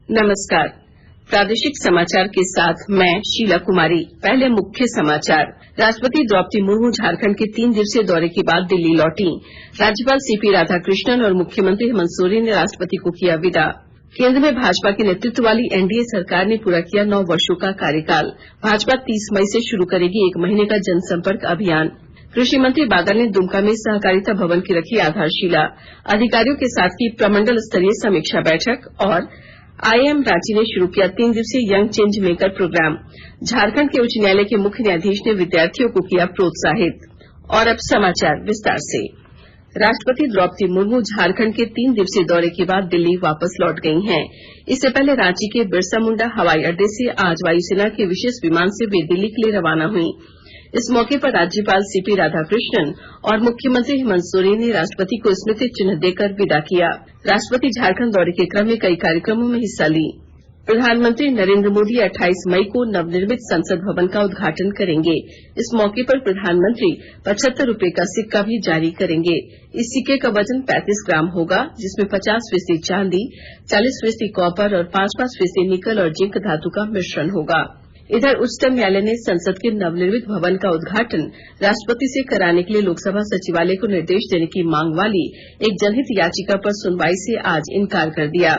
नमस्कार। प्रादेशिक समाचार के साथ मैं शीला कुमारी। पहले मुख्य समाचार। राष्ट्रपति द्रौपदी मुर्मू झारखंड के 3 दिवसीय दौरे के बाद दिल्ली लौटी। राज्यपाल सीपी राधाकृष्णन और मुख्यमंत्री हेमंत सोरेन ने राष्ट्रपति को किया विदा। केंद्र में भाजपा के नेतृत्व वाली एनडीए सरकार ने पूरा किया 9 वर्षों का कार्यकाल। भाजपा 30 मई से शुरू करेगी 1 महीने का जनसंपर्क अभियान। कृषि मंत्री बादल ने दुमका में सहकारिता भवन की रखी आधारशिला। अधिकारियों के साथ की प्रमंडल स्तरीय समीक्षा बैठक। और आईआईएम रांची ने शुरू किया 3 दिवसीय young change maker program. Jharkhand के उच्च न्यायालय के मुख्य न्यायाधीश ने विद्यार्थियों को किया प्रोत्साहित। और अब समाचार विस्तार से। राष्ट्रपति द्रौपदी मुर्मू झारखंड के 3 दिवसीय दौरे के बाद दिल्ली वापस लौट गई हैं। इससे पहले रांची के बिरसा मुंडा हवाई अड्डे से आज वायुसेना के विशेष विमान से वे दिल्ली के लिए रवाना हुई। इस मौके पर राज्यपाल सीपी राधाकृष्णन और मुख्यमंत्री हेमंत सोरेन ने राष्ट्रपति को स्मृति चिन्ह देकर विदा किया। राष्ट्रपति झारखंड दौरे के क्रम में कई कार्यक्रमों में हिस्सा ली। प्रधानमंत्री नरेंद्र मोदी 28 मई को नवनिर्मित संसद भवन का उद्घाटन करेंगे। इस मौके पर प्रधानमंत्री 75 रुपये का सिक्का भी जारी करेंगे। इस सिक्के का वजन 35 ग्राम होगा, जिसमें 50% चांदी, 40% कॉपर और 5% निकल और जिंक धातु का मिश्रण होगा। इधर उच्चतम न्यायालय ने संसद के नवनिर्मित भवन का उद्घाटन राष्ट्रपति से कराने के लिए लोकसभा सचिवालय को निर्देश देने की मांग वाली एक जनहित याचिका पर सुनवाई से आज इनकार कर दिया।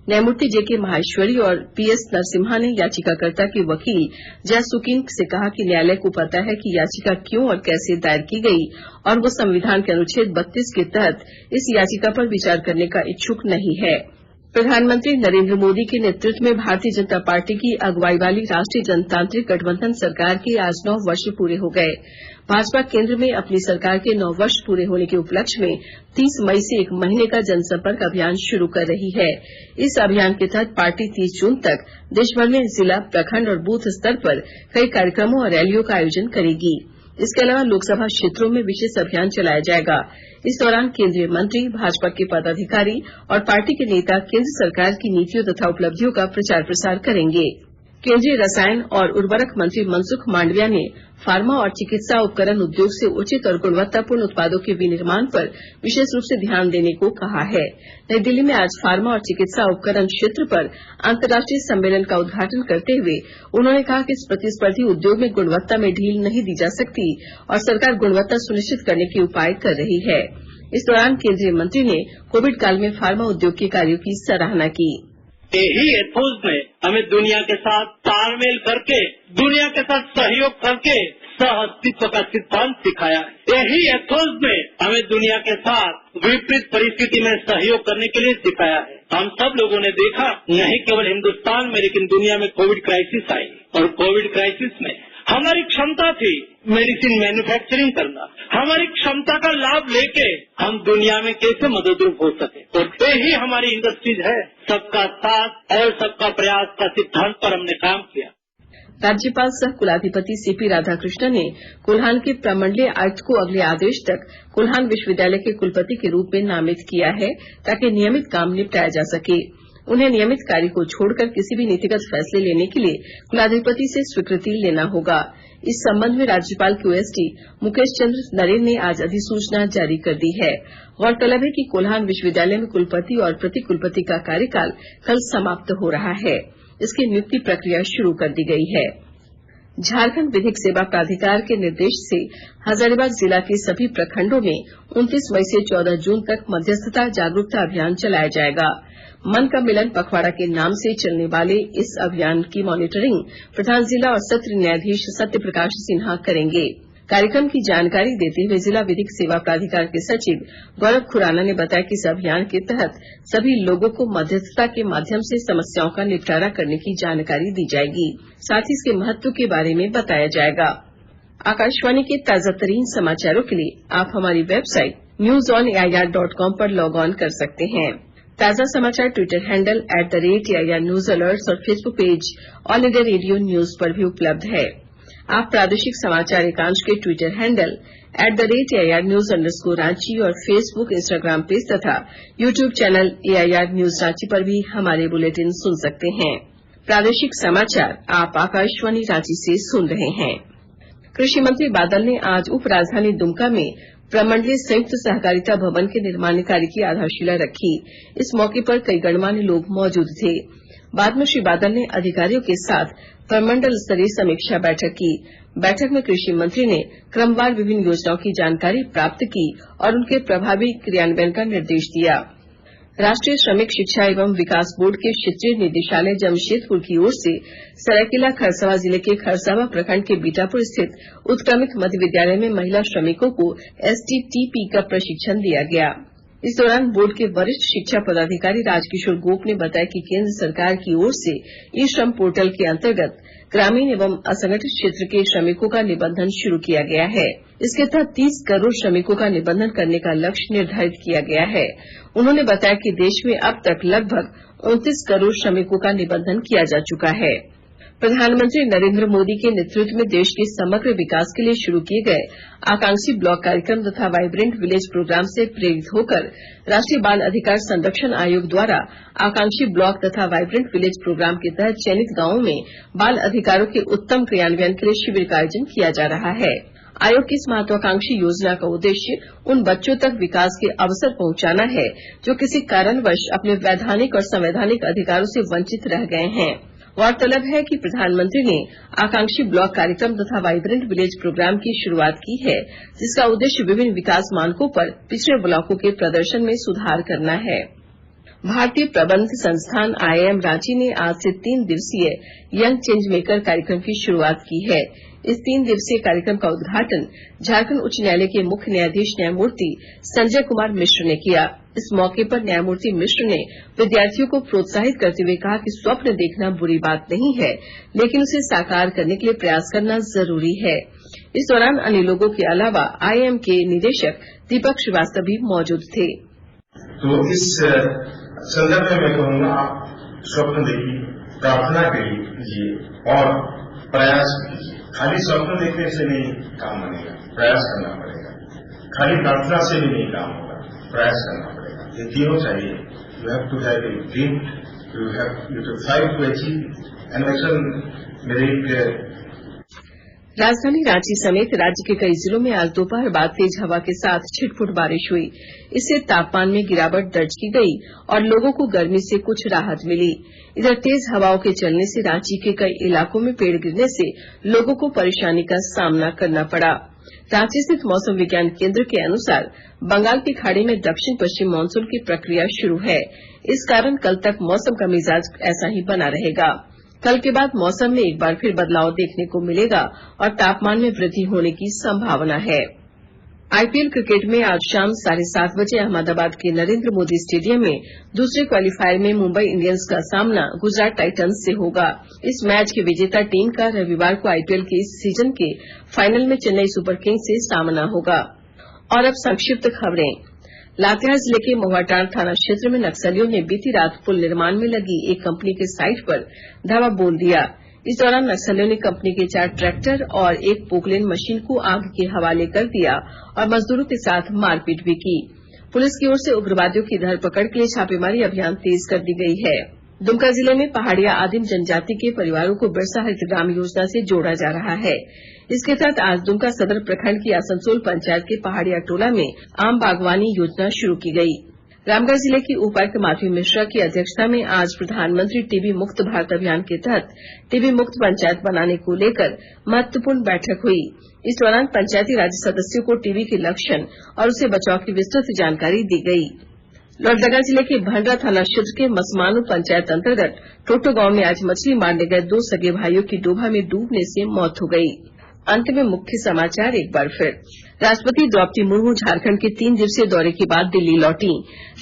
न्यायमूर्ति जेके माहेश्वरी और पीएस नरसिम्हा ने याचिकाकर्ता के वकील जयसुकीन से कहा कि न्यायालय को पता है कि याचिका क्यों और कैसे दायर की गई और वो संविधान के अनुच्छेद 32 के तहत इस याचिका पर विचार करने का इच्छुक नहीं है। प्रधानमंत्री नरेंद्र मोदी के नेतृत्व में भारतीय जनता पार्टी की अगुवाई वाली राष्ट्रीय जनतांत्रिक गठबंधन सरकार के आज 9 वर्ष पूरे हो गए। भाजपा केंद्र में अपनी सरकार के 9 वर्ष पूरे होने के उपलक्ष्य में 30 मई से 1 महीने का जनसंपर्क अभियान शुरू कर रही है। इस अभियान के तहत पार्टी 30 जून तक देशभर में जिला, प्रखंड और बूथ स्तर पर कई कार्यक्रमों और रैलियों का आयोजन करेगी। इसके अलावा लोकसभा क्षेत्रों में विशेष अभियान चलाया जाएगा। इस दौरान केंद्रीय मंत्री, भाजपा के पदाधिकारी और पार्टी के नेता केंद्र सरकार की नीतियों तथा उपलब्धियों का प्रचार प्रसार करेंगे। केंद्रीय रसायन और उर्वरक मंत्री मनसुख मांडविया ने फार्मा और चिकित्सा उपकरण उद्योग से उचित और गुणवत्तापूर्ण उत्पादों के विनिर्माण पर विशेष रूप से ध्यान देने को कहा है। नई दिल्ली में आज फार्मा और चिकित्सा उपकरण क्षेत्र पर अंतर्राष्ट्रीय सम्मेलन का उद्घाटन करते हुए उन्होंने कहा कि इस प्रतिस्पर्धी उद्योग में गुणवत्ता में ढील नहीं दी जा सकती और सरकार गुणवत्ता सुनिश्चित करने के उपाय कर रही है। इस दौरान केंद्रीय मंत्री ने कोविड काल में फार्मा उद्योग के कार्यों की सराहना की। यही एथोस ने हमें दुनिया के साथ तालमेल करके, दुनिया के साथ सहयोग करके सह अस्तित्व का सिद्धांत सिखाया है। यही एथोस ने हमें दुनिया के साथ विपरीत परिस्थिति में सहयोग करने के लिए सिखाया है। हम सब लोगों ने देखा, नहीं केवल हिंदुस्तान में लेकिन दुनिया में कोविड क्राइसिस आई और कोविड क्राइसिस में हमारी क्षमता थी मेडिसिन मैन्युफैक्चरिंग करना। हमारी क्षमता का लाभ लेके हम दुनिया में कैसे मददरूप हो सके, और यही हमारी इंडस्ट्रीज है। सबका साथ और सबका प्रयास का सिद्धांत पर हमने काम किया। राज्यपाल सह कुलाधिपति सीपी राधाकृष्णन ने कोल्हान के प्रमंडलीय आयुक्त को अगले आदेश तक कोल्हान विश्वविद्यालय के कुलपति के रूप में नामित किया है, ताकि नियमित काम निपटाया जा सके। उन्हें नियमित कार्य को छोड़कर किसी भी नीतिगत फैसले लेने के लिए कुलाधिपति से स्वीकृति लेना होगा। इस संबंध में राज्यपाल के ओएसडी मुकेश चंद्र नरेन ने आज अधिसूचना जारी कर दी है। गौरतलब है कि कोल्हान विश्वविद्यालय में कुलपति और प्रति कुलपति का कार्यकाल कल समाप्त हो रहा है। इसकी नियुक्ति प्रक्रिया शुरू कर दी गई है। झारखंड विधिक सेवा प्राधिकार के निर्देश से हजारीबाग जिला के सभी प्रखंडों में 29 मई से 14 जून तक मध्यस्थता जागरूकता अभियान चलाया जाएगा। मन का मिलन पखवाड़ा के नाम से चलने वाले इस अभियान की मॉनिटरिंग प्रधान जिला और सत्र न्यायाधीश सत्य प्रकाश सिन्हा करेंगे। कार्यक्रम की जानकारी देते हुए जिला विधिक सेवा प्राधिकार के सचिव गौरव खुराना ने बताया कि इस अभियान के तहत सभी लोगों को मध्यस्थता के माध्यम से समस्याओं का निपटारा करने की जानकारी दी जाएगी। साथ ही इसके महत्व के बारे में बताया जाएगा। आकाशवाणी के ताजा तरीन समाचारों के लिए आप हमारी वेबसाइट newsonair.com पर लॉग ऑन कर सकते हैं। ताजा समाचार Twitter handle @AIR news alerts और Facebook page All India Radio news पर भी उपलब्ध है। आप प्रादेशिक समाचार एकांश के Twitter handle @AIR news _Ranchi और फेसबुक, इंस्टाग्राम पेज तथा YouTube channel AIR news Ranchi पर भी हमारे बुलेटिन सुन सकते हैं। प्रादेशिक समाचार आप आकाशवाणी रांची से सुन रहे हैं। कृषि मंत्री बादल ने आज उप राजधानी दुमका में प्रमंडलीय संयुक्त सहकारिता भवन के निर्माण कार्य की आधारशिला रखी। इस मौके पर कई गणमान्य लोग मौजूद थे। बाद में श्री बादल ने अधिकारियों के साथ प्रमंडल स्तरीय समीक्षा बैठक की। बैठक में कृषि मंत्री ने क्रमवार विभिन्न योजनाओं की जानकारी प्राप्त की और उनके प्रभावी क्रियान्वयन का निर्देश दिया। राष्ट्रीय श्रमिक शिक्षा एवं विकास बोर्ड के क्षेत्रीय निदेशालय जमशेदपुर की ओर से सरायकेला खरसावां जिले के खरसावां प्रखंड के बीटापुर स्थित उत्क्रमित मध्य विद्यालय में महिला श्रमिकों को STTP का प्रशिक्षण दिया गया। इस दौरान बोर्ड के वरिष्ठ शिक्षा पदाधिकारी राजकिशोर गोप ने बताया कि केंद्र सरकार की ओर से ई श्रम पोर्टल के अंतर्गत ग्रामीण एवं असंगठित क्षेत्र के श्रमिकों का निबंधन शुरू किया गया है। इसके तहत 30 करोड़ श्रमिकों का निबंधन करने का लक्ष्य निर्धारित किया गया है। उन्होंने बताया कि देश में अब तक लगभग 29 करोड़ श्रमिकों का निबंधन किया जा चुका है। प्रधानमंत्री नरेंद्र मोदी के नेतृत्व में देश के समग्र विकास के लिए शुरू किए गए आकांक्षी ब्लॉक कार्यक्रम तथा वाइब्रेंट विलेज प्रोग्राम से प्रेरित होकर राष्ट्रीय बाल अधिकार संरक्षण आयोग द्वारा आकांक्षी ब्लॉक तथा वाइब्रेंट विलेज प्रोग्राम के तहत चयनित गांवों में बाल अधिकारों के उत्तम क्रियान्वयन के लिए शिविर का आयोजन किया जा रहा है। आयोग की इस महत्वाकांक्षी योजना का उद्देश्य उन बच्चों तक विकास के अवसर पहुंचाना है जो किसी कारणवश अपने वैधानिक और संवैधानिक अधिकारों से वंचित रह गए हैं। गौरतलब है कि प्रधानमंत्री ने आकांक्षी ब्लॉक कार्यक्रम तथा वाइब्रेंट विलेज प्रोग्राम की शुरूआत की है, जिसका उद्देश्य विभिन्न विकास मानकों पर पिछड़े ब्लॉकों के प्रदर्शन में सुधार करना है। भारतीय प्रबंध संस्थान IIM रांची ने आज से 3 दिवसीय यंग चेंज मेकर कार्यक्रम की शुरूआत की है। इस 3 दिवसीय कार्यक्रम का उद्घाटन झारखंड उच्च न्यायालय के मुख्य न्यायाधीश न्यायमूर्ति संजय कुमार मिश्र ने किया। इस मौके पर न्यायमूर्ति मिश्र ने विद्यार्थियों को प्रोत्साहित करते हुए कहा कि स्वप्न देखना बुरी बात नहीं है, लेकिन उसे साकार करने के लिए प्रयास करना जरूरी है। इस दौरान अन्य लोगों के अलावा IIM के निदेशक दीपक श्रीवास्तव भी मौजूद थे। तो इस संदर्भ में मैं कहूंगा, आप स्वप्न देखिए, प्रार्थना कीजिए और प्रयास कीजिए। खाली स्वप्न देखने से नहीं काम बनेगा, प्रयास करना पड़ेगा। खाली प्रार्थना से भी नहीं काम होगा, प्रयास करना पड़ेगा। ये तीनों चाहिए। You have to have a dream, you have to fight to achieve and मेरे राजधानी रांची समेत राज्य के कई जिलों में आज दोपहर बाद तेज हवा के साथ छिटपुट बारिश हुई। इससे तापमान में गिरावट दर्ज की गई और लोगों को गर्मी से कुछ राहत मिली। इधर तेज हवाओं के चलने से रांची के कई इलाकों में पेड़ गिरने से लोगों को परेशानी का सामना करना पड़ा। रांची स्थित मौसम विज्ञान केंद्र के अनुसार बंगाल की खाड़ी में दक्षिण पश्चिम मानसून की प्रक्रिया शुरू है। इस कारण कल तक मौसम का मिजाज ऐसा ही बना रहेगा। कल के बाद मौसम में एक बार फिर बदलाव देखने को मिलेगा और तापमान में वृद्धि होने की संभावना है। IPL क्रिकेट में आज शाम 7:30 बजे अहमदाबाद के नरेंद्र मोदी स्टेडियम में दूसरे क्वालीफायर में मुंबई इंडियंस का सामना गुजरात टाइटंस से होगा। इस मैच की विजेता टीम का रविवार को IPL के इस सीजन के फाइनल में चेन्नई सुपर किंग्स से सामना होगा। और अब संक्षिप्त खबरें। लातेहार जिले के महुआटांड़ थाना क्षेत्र में नक्सलियों ने बीती रात पुल निर्माण में लगी एक कंपनी के साइट पर धावा बोल दिया। इस दौरान नक्सलियों ने कंपनी के 4 ट्रैक्टर और एक पोकलेन मशीन को आग के हवाले कर दिया और मजदूरों के साथ मारपीट भी की। पुलिस की ओर से उग्रवादियों की धरपकड़ के लिए छापेमारी अभियान तेज कर दी गई है। दुमका जिले में पहाड़िया आदिम जनजाति के परिवारों को बिरसा हरित ग्राम योजना से जोड़ा जा रहा है। इसके तहत आज दुमका सदर प्रखंड की आसनसोल पंचायत के पहाड़िया टोला में आम बागवानी योजना शुरू की गई। रामगढ़ जिले की उपायुक्त माधवी मिश्रा की अध्यक्षता में आज प्रधानमंत्री टीबी मुक्त भारत अभियान के तहत टीबी मुक्त पंचायत बनाने को लेकर महत्वपूर्ण बैठक हुई। इस दौरान पंचायती राज सदस्यों को टीबी के लक्षण और उससे बचाव की विस्तृत जानकारी दी गई। लोहरदगा जिले के भंडरा थाना क्षेत्र के मसमानू पंचायत अंतर्गत टोटो गांव में आज मछली मारने गए 2 सगे भाइयों की डोभा में डूबने से मौत हो गई। अंत में मुख्य समाचार एक बार फिर। राष्ट्रपति द्रौपदी मुर्मू झारखंड के 3 दिवसीय दौरे के बाद दिल्ली लौटी।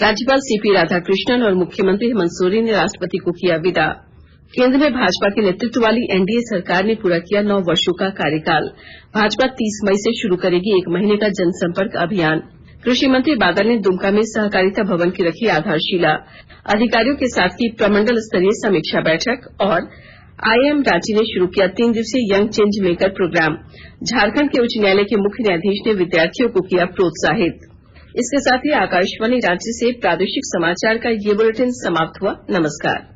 राज्यपाल CP राधाकृष्णन और मुख्यमंत्री हेमंत सोरेन ने राष्ट्रपति को किया विदा। केंद्र में भाजपा के नेतृत्व वाली NDA सरकार ने पूरा किया 9 वर्षों का कार्यकाल। भाजपा 30 मई से शुरू करेगी 1 महीने का जनसंपर्क अभियान। कृषि मंत्री बादल ने दुमका में सहकारिता भवन की रखी आधारशिला। अधिकारियों के साथ की प्रमंडल स्तरीय समीक्षा बैठक। और IIM रांची ने शुरू किया 3 दिवसीय young change maker program. Jharkhand के उच्च न्यायालय के मुख्य न्यायाधीश ने विद्यार्थियों को किया प्रोत्साहित। इसके साथ ही आकाशवाणी रांची से प्रादेशिक समाचार का ये बुलेटिन समाप्त हुआ। नमस्कार।